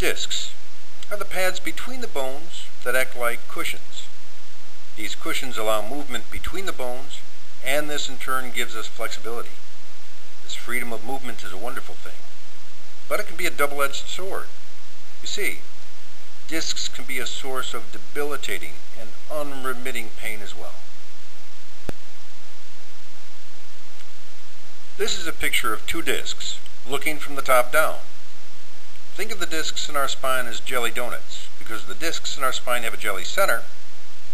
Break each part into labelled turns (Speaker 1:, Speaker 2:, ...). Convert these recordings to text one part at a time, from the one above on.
Speaker 1: Discs are the pads between the bones that act like cushions. These cushions allow movement between the bones, and this in turn gives us flexibility. This freedom of movement is a wonderful thing, but it can be a double-edged sword. You see, discs can be a source of debilitating and unremitting pain as well. This is a picture of two discs looking from the top down. Think of the discs in our spine as jelly donuts, because the discs in our spine have a jelly center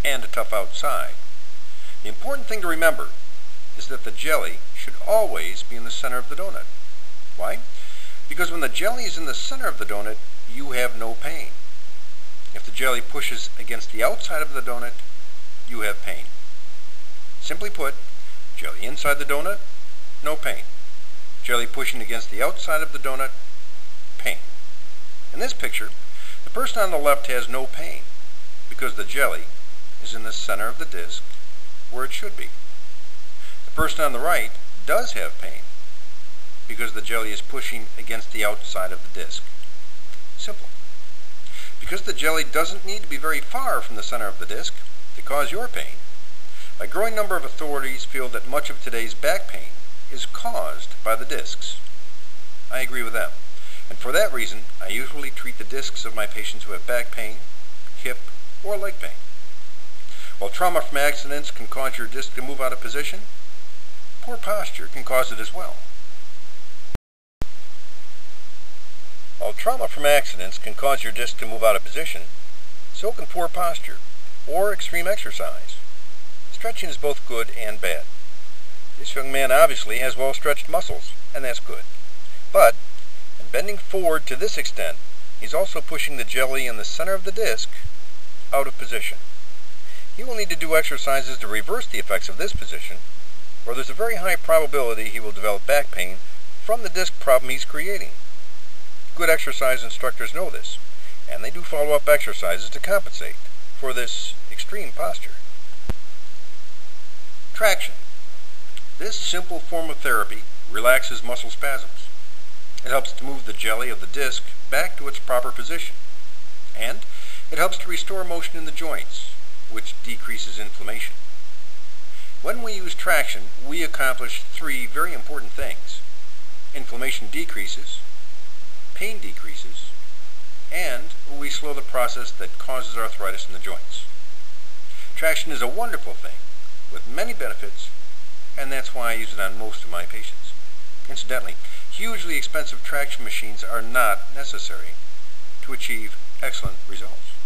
Speaker 1: and a tough outside. The important thing to remember is that the jelly should always be in the center of the donut. Why? Because when the jelly is in the center of the donut, you have no pain. If the jelly pushes against the outside of the donut, you have pain. Simply put, jelly inside the donut, no pain. Jelly pushing against the outside of the donut, pain. In this picture, the person on the left has no pain because the jelly is in the center of the disc where it should be. The person on the right does have pain because the jelly is pushing against the outside of the disc. Simple. Because the jelly doesn't need to be very far from the center of the disc to cause your pain, a growing number of authorities feel that much of today's back pain is caused by the discs. I agree with them, and for that reason I usually treat the discs of my patients who have back pain, hip, or leg pain. While trauma from accidents can cause your disc to move out of position, poor posture can cause it as well. While trauma from accidents can cause your disc to move out of position, so can poor posture or extreme exercise. Stretching is both good and bad. This young man obviously has well-stretched muscles, and that's good. But, in bending forward to this extent, he's also pushing the jelly in the center of the disc out of position. He will need to do exercises to reverse the effects of this position, or there's a very high probability he will develop back pain from the disc problem he's creating. Good exercise instructors know this, and they do follow-up exercises to compensate for this extreme posture. Traction. This simple form of therapy relaxes muscle spasms. It helps to move the jelly of the disc back to its proper position, and it helps to restore motion in the joints, which decreases inflammation. When we use traction, we accomplish three very important things. Inflammation decreases, pain decreases, and we slow the process that causes arthritis in the joints. Traction is a wonderful thing with many benefits, and that's why I use it on most of my patients. Incidentally, hugely expensive traction machines are not necessary to achieve excellent results.